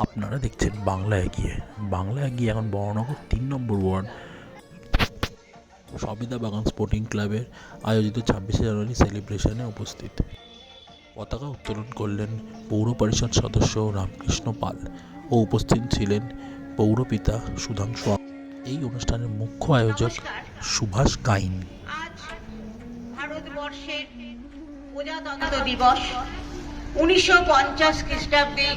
আপনারা দেখছেন বাংলা এগিয়ে। বাংলা এগিয়ে এখন বড়নগর ৩ নম্বর ওয়ার্ড সবেদা বাগান স্পোর্টিং ক্লাবের আয়োজিত ২৬শে জানুয়ারি সেলিব্রেশনে উপস্থিত। পতাকা উত্তোলন করলেন পৌর পরিষদ সদস্য রামকৃষ্ণ পাল ও উপস্থিত ছিলেন পৌরপিতা সুধাংশু। এই অনুষ্ঠানের মুখ্য আয়োজক সুভাষ গাইন। আজ ভারতবর্ষের প্রজাতন্ত্র দিবস ১৯৫০ খ্রিস্টাব্দে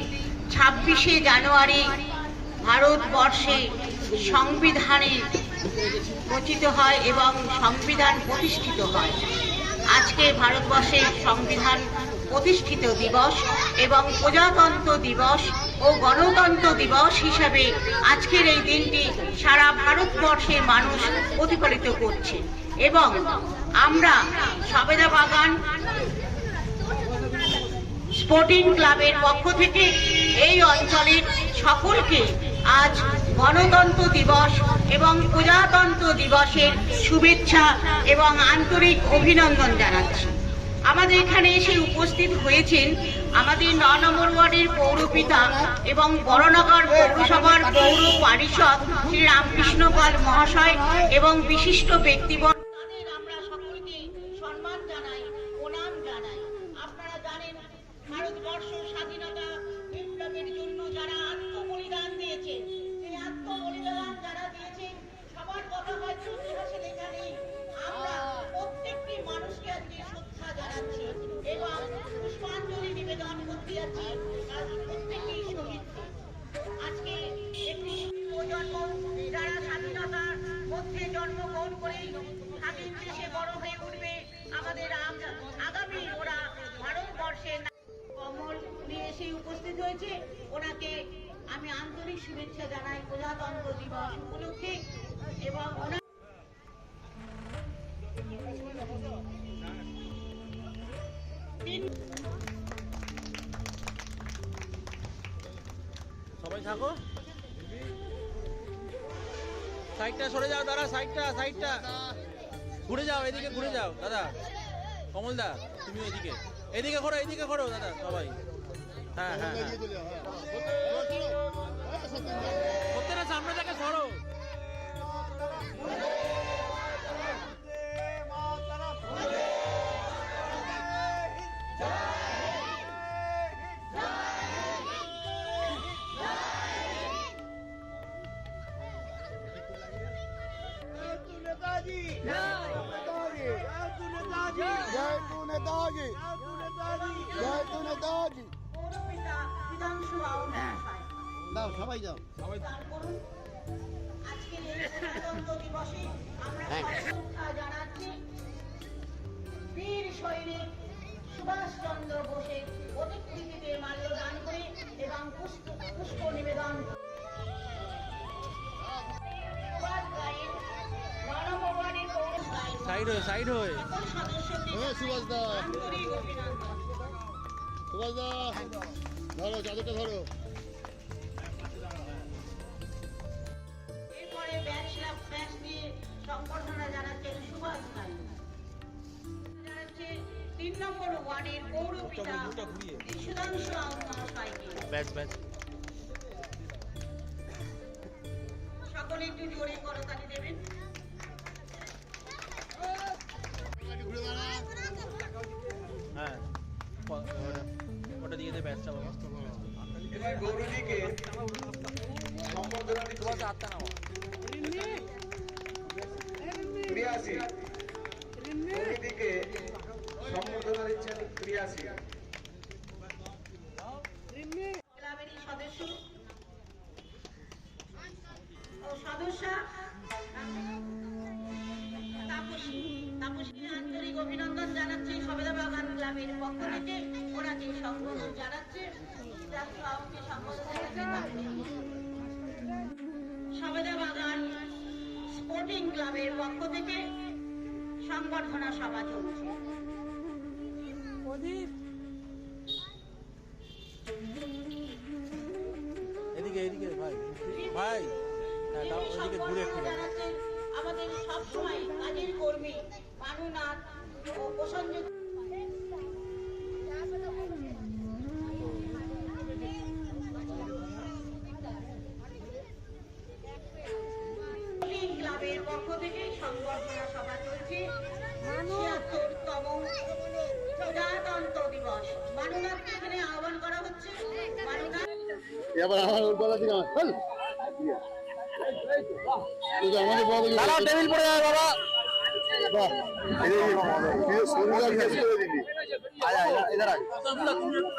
২৬শে জানুয়ারি ভারতবর্ষে সংবিধানে রচিত হয় এবং সংবিধান প্রতিষ্ঠিত হয়। আজকে ভারতবর্ষের সংবিধান প্রতিষ্ঠিত দিবস এবং প্রজাতন্ত্র দিবস ও গণতন্ত্র দিবস হিসাবে আজকের এই দিনটি সারা ভারতবর্ষের মানুষ প্রতিপালিত করছে এবং আমরা সবেদা বাগান স্পোর্টিং ক্লাবের পক্ষ থেকে এই অঞ্চলের সকলকে আজ গণতন্ত্র দিবস এবং প্রজাতন্ত্র দিবসের শুভেচ্ছা এবং আন্তরিক অভিনন্দন জানাচ্ছি। আমাদের এখানে এসে উপস্থিত হয়েছেন আমাদের ৯ নম্বর ওয়ার্ডের পৌরপিতা এবং বড়নগর পৌরসভার পৌর পরিষদ শ্রী রামকৃষ্ণ পাল মহাশয় এবং বিশিষ্ট ব্যক্তিবর্গ। আমরা সকলকে সম্মান জানাই, প্রণাম জানাই। আপনারা জানেন ভারতবর্ষ স্বাধীনতা বিপ্লবের জন্য যারা আত্মবলিদান দিয়েছেন, সেই আত্মবলিদান যারা দিয়েছেন সবার কথা হয়তো ইতিহাসে লেখা নেই। আমরা প্রত্যেকটি মানুষকে আজকে শ্রদ্ধা জানাচ্ছি এবং পুষ্পাঞ্জলি নিবেদন করতে যাচ্ছি প্রত্যেকটি শহীদকে। আজকে একটি প্রজন্ম যারা স্বাধীনতার মধ্যে জন্মগ্রহণ করে স্বাধীন দেশে বড় হয়ে উঠবে, আমাদের আগামী ওরা ভারতবর্ষের কমল নিয়ে এসে উপস্থিত হয়েছে। ওনাকে আমি আন্তরিক শুভেচ্ছা জানাই প্রজাতন্ত্র দিবস উপলক্ষে এবং সবাই থাকো, সাইডটা সরে যাও দাদা, সাইডটা ঘুরে যাও, এদিকে ঘুরে যাও দাদা। কমলদা তুমি এদিকে করো দাদা, সবাই। হ্যাঁ সত্যি না, সামনে থেকে সরো। সবাই যাও। আজকের এই গণতন্ত্র দিবসে আমরা শ্রদ্ধা জানাচ্ছি বীর সৈনিক সুভাষ চন্দ্র বোসের প্রতিকৃতিতে মাল্যদান করে এবং পুষ্প নিবেদন সুভাষ গাইন মানববাণী পৌর সাইড হয়ে সকল সদস্যকে আন্তরিক অভিনন্দন। ধরো চাদরটা ধরো। এরপরে ব্যাচ দিয়ে সংবর্ধনা জানাচ্ছেন সুভাষ গাইন। জানাচ্ছে ৩ নম্বর ওয়ার্ডের পৌরপিতা সুধাংশু মহাশয়কে। সকলে একটু জোরে করতালি দেবেন। হ্যাঁ ওটা দিয়ে দে ব্যাচটা বাবা। এবার গৌরীজিকে সম্বর্ধনা দিচ্ছি। 83 গৌরীজিকে সম্বর্ধনা দিচ্ছেন 83 ক্লাবেরই সদস্য ও সদস্যা তাপসী আন্তরিক অভিনন্দন জানাচ্ছি সবেদা বাগান ক্লাবের পক্ষ থেকে। ওনাকে সম্বোধন জানাচ্ছে সবেদা বাগান স্পোর্টিং ক্লাবের পক্ষ থেকে সংবর্ধনা সভা চলছে। এদিকে ভাই হ্যাঁ, ওইদিকে ঘুরে একটু আমাদের সবসময় কাজের কর্মী মানুনাথ ও প্রসঞ্জিত পক্ষ থেকে সংবর্ধনা সভা চলছে ৭৬তম প্রজাতন্ত্র দিবস। মাননাথকে এখানে আহ্বান করা হচ্ছে। মাননাথ টেবিল পড়ে যাবে বাবা। এবং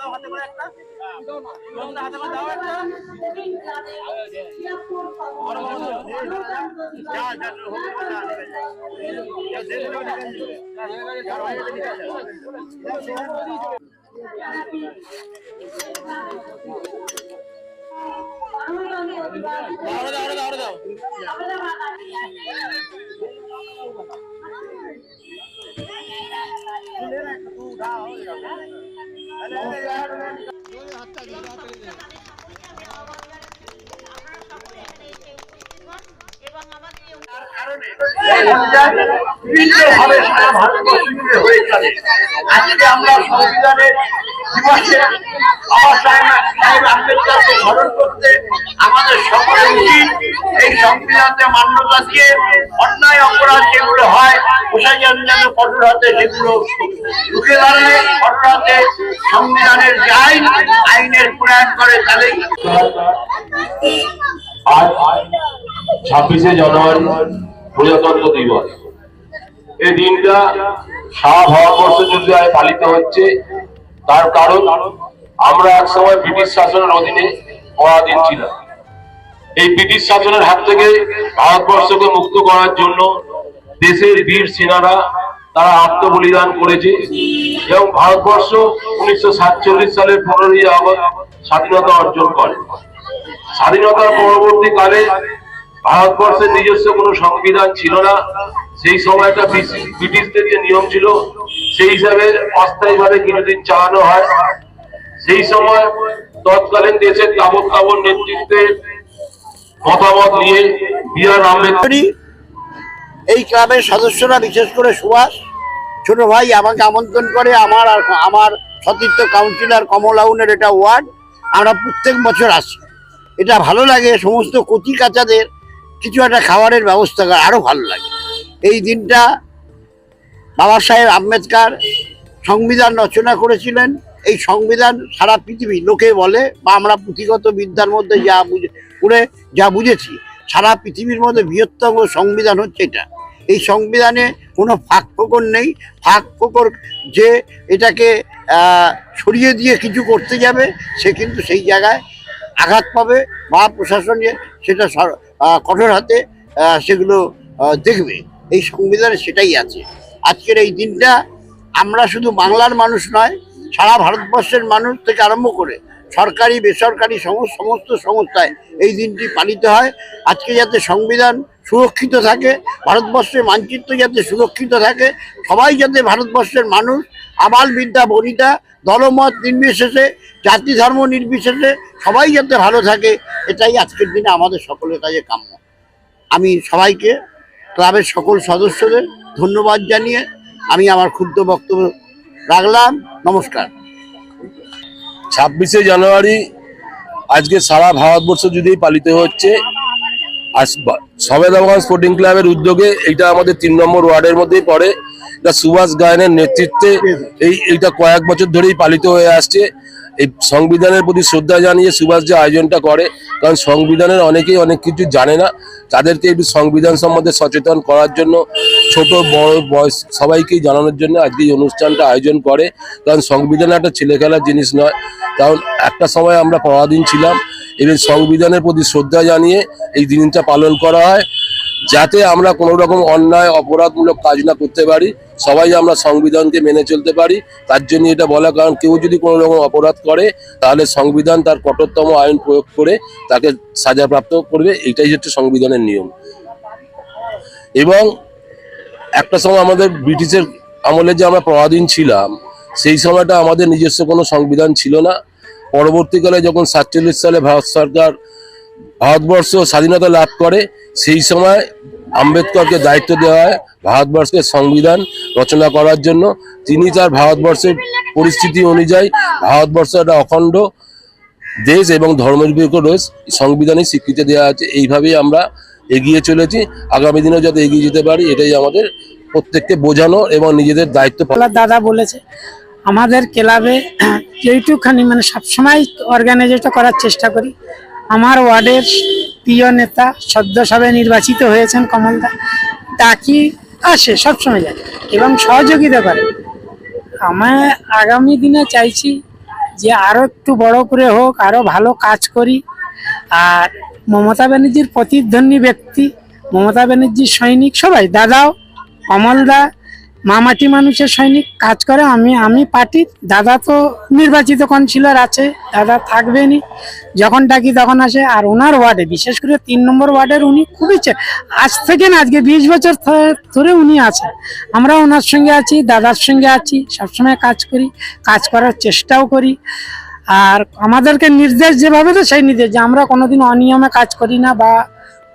আমাদের বিভিন্নভাবে সারা ভারতবর্ষ জুড়ে হয়ে চলে। আজকে আমরা সংবিধানের দিবসে বাবা সাহেব আম্বেদকরকে স্মরণ করতে আমাদের সকলের উচিত এই সংবিধানকে মান্যতা দিয়ে অন্যায় অপরাধ যেগুলো হয় প্রশাসন যেন কঠোর হাতে সেগুলো রুখে দাঁড়ায়, কঠোর হাতে সংবিধানের যে আইনের প্রয়োগ করে তাহলেই। আজ 26শে জানুয়ারি প্রজাতন্ত্র দিবস। এই দিনটা সারা ভারতবর্ষ জুড়ে পালিত হচ্ছে। তার কারণ আমরা একসময় ব্রিটিশ শাসনের অধীনে পরাধীন ছিলাম। এই ব্রিটিশ শাসনের হাত থেকে ভারতবর্ষকে মুক্ত করার জন্য দেশের বীর সেনারা তারা আত্মবলিদান করেছে এবং ভারতবর্ষ 1947 সালের 15ই আগস্ট স্বাধীনতা অর্জন করে। স্বাধীনতার পরবর্তীকালে ভারতবর্ষের নিজস্ব কোনো সংবিধান ছিল না। সেই সময়টা ব্রিটিশদের যে নিয়ম ছিল সেই হিসাবে অস্থায়ীভাবে কিছুদিন চালানো হয়। সেই সময় তৎকালীন দেশের তাবৎ নেতৃত্বে মতামত নিয়ে বি.আর. আম্বেদকর এই ক্লাবের সদস্যরা, বিশেষ করে সুভাষ ছোট ভাই, আমাকে আমন্ত্রণ করে। আমার সতীর্থ কাউন্সিলর কমলাউনের এটা ওয়ার্ড, আমরা প্রত্যেক বছর আসি। এটা ভালো লাগে, সমস্ত কচি কাচাদের কিছু একটা খাবারের ব্যবস্থা করে আরো ভালো লাগে। এই দিনটা বাবা সাহেব আম্বেদকর সংবিধান রচনা করেছিলেন। এই সংবিধান সারা পৃথিবী লোকে বলে বা আমরা পুঁথিগত বিদ্যার মধ্যে যা বুঝেছি, সারা পৃথিবীর মধ্যে বৃহত্তম সংবিধান হচ্ছে এটা। এই সংবিধানে কোনো ফাঁক ফোকর নেই। ফাঁক ফোকর যে এটাকে সরিয়ে দিয়ে কিছু করতে যাবে সে কিন্তু সেই জায়গায় আঘাত পাবে বা প্রশাসন সেটা কঠোর হাতে সেগুলো দেখবে। এই সংবিধানে সেটাই আছে। আজকের এই দিনটা আমরা শুধু বাংলার মানুষ নয়, সারা ভারতবর্ষের মানুষ থেকে আরম্ভ করে সরকারি বেসরকারি সমস্ত সংস্থায় এই দিনটি পালিত হয়। আজকে যাতে সংবিধান সুরক্ষিত থাকে, ভারতবর্ষের মানচিত্র যাতে সুরক্ষিত থাকে, সবাই যাতে ভারতবর্ষের মানুষ আবাল বৃদ্ধা বনিতা দলমত নির্বিশেষে, জাতি ধর্ম নির্বিশেষে সবাই যাতে ভালো থাকে, এটাই আজকের দিনে আমাদের সকলের কাছে কাম্য। আমি সবাইকে, ক্লাবের সকল সদস্যদের ধন্যবাদ জানিয়ে আমি আমার ক্ষুদ্র বক্তব্য রাখলাম। নমস্কার। 26শে জানুয়ারি আজকে সারা ভারতবর্ষ জুড়েই পালিত হচ্ছে। সবেদাবাগান স্পোর্টিং ক্লাবের উদ্যোগে এইটা আমাদের 3 নম্বর ওয়ার্ডের মধ্যেই পড়ে। এটা সুভাষ গায়নের নেতৃত্বে এইটা কয়েক বছর ধরেই পালিত হয়ে আসছে। এই সংবিধানের প্রতি শ্রদ্ধা জানিয়ে সুভাষ যে আয়োজনটা করে, কারণ সংবিধানের অনেকেই অনেক কিছু জানে না, তাদেরকে একটু সংবিধান সম্বন্ধে সচেতন করার জন্য, ছোট বড় বয়স সবাইকেই জানানোর জন্য আজকে এই অনুষ্ঠানটা আয়োজন করে। কারণ সংবিধান একটা ছেলে খেলার জিনিস নয়। কারণ একটা সময় আমরা পরাধীন ছিলাম, এবং সংবিধানের প্রতি শ্রদ্ধা জানিয়ে এই দিনটা পালন করা হয়, যাতে আমরা কোনো রকম অন্যায় অপরাধমূলক কাজ না করতে পারি, সবাই আমরা সংবিধানকে মেনে চলতে পারি। তার জন্য এটা বলা, কারণ কেউ যদি কোনো রকম অপরাধ করে তাহলে সংবিধান তার কঠোরতম আইন প্রয়োগ করে তাকে সাজাপ্রাপ্ত করবে। এইটাই হচ্ছে সংবিধানের নিয়ম। এবং একটা সময় আমাদের ব্রিটিশের আমলে যে আমরা পরাধীন ছিলাম, সেই সময়টা আমাদের নিজস্ব কোনো সংবিধান ছিল না। পরবর্তীকালে যখন 47 সালে ভারত সরকার ভারতবর্ষ স্বাধীনতা লাভ করে, সেই সময় আম্বেদকরকে দায়িত্ব দেওয়া হয় ভারতবর্ষের সংবিধান রচনা করার জন্য। তিনি তার ভারতবর্ষের পরিস্থিতি অনুযায়ী ভারতবর্ষ একটা অখণ্ড দেশ এবং ধর্মনিরপেক্ষ দেশ সংবিধানে স্বীকৃতি দেওয়া আছে। এইভাবেই আমরা এগিয়ে চলেছি, আগামী দিনেও যাতে এগিয়ে যেতে পারি এটাই আমাদের প্রত্যেককে বোঝানো এবং নিজেদের দায়িত্ব দাদা বলেছে আমাদের ক্লাবে যেইটুখানি মানে সবসময় অর্গানাইজটা করার চেষ্টা করি। আমার ওয়ার্ডের প্রিয় নেতা সদ্যসভায় নির্বাচিত হয়েছেন কমলদা, ডাকি আসে সবসময় যায় এবং সহযোগিতা করে। আমি আগামী দিনে চাইছি যে আরো একটু বড় করে হোক, আরো ভালো কাজ করি। আর মমতা ব্যানার্জির প্রতিদ্বন্দ্বী ব্যক্তি, মমতা ব্যানার্জির সৈনিক সবাই, দাদাও কমলদা মামাটি মানুষের সৈনিক কাজ করে। আমি পার্টির, দাদা তো নির্বাচিত কাউন্সিলর আছে, দাদা থাকবেনই, যখন ডাকি তখন আসে। আর ওনার ওয়ার্ডে বিশেষ করে 3 নম্বর ওয়ার্ডের উনি খুবই আজ থেকে না আজকে 20 বছর ধরে উনি আছেন। আমরা ওনার সঙ্গে আছি, দাদার সঙ্গে আছি, সবসময় কাজ করি, কাজ করার চেষ্টাও করি। আর আমাদেরকে নির্দেশ যেভাবে তো সেই নির্দেশ, যে আমরা কোনোদিন অনিয়মে কাজ করি না বা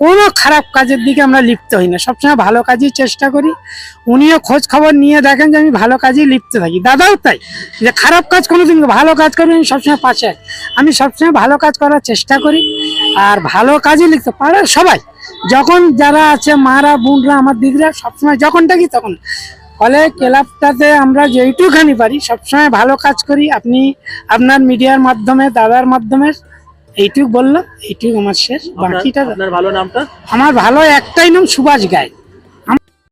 কোনো খারাপ কাজের দিকে আমরা লিপ্ত হই না, সবসময় ভালো কাজই চেষ্টা করি। উনিও খোঁজ খবর নিয়ে দেখেন যে আমি ভালো কাজেই লিপ্ত থাকি, দাদাও তাই, যে খারাপ কাজ কোনোদিন, ভালো কাজ করি আমি সবসময় পাশে আছি। আমি সবসময় ভালো কাজ করার চেষ্টা করি আর ভালো কাজই লিখতে পারে সবাই। যখন যারা আছে মারা বোনরা আমার দিদিরা সবসময় যখন ডাকি তখন, ফলে ক্লাবটাতে আমরা যেইটুখানি পারি সবসময় ভালো কাজ করি। আপনি আপনার মিডিয়ার মাধ্যমে, দাদার মাধ্যমে এইটুক বললাম, এইটুক আমার শেষ। বাকিটা আপনার ভালো নামটা? আমার ভালো একটাই নাম সুভাষ গায়।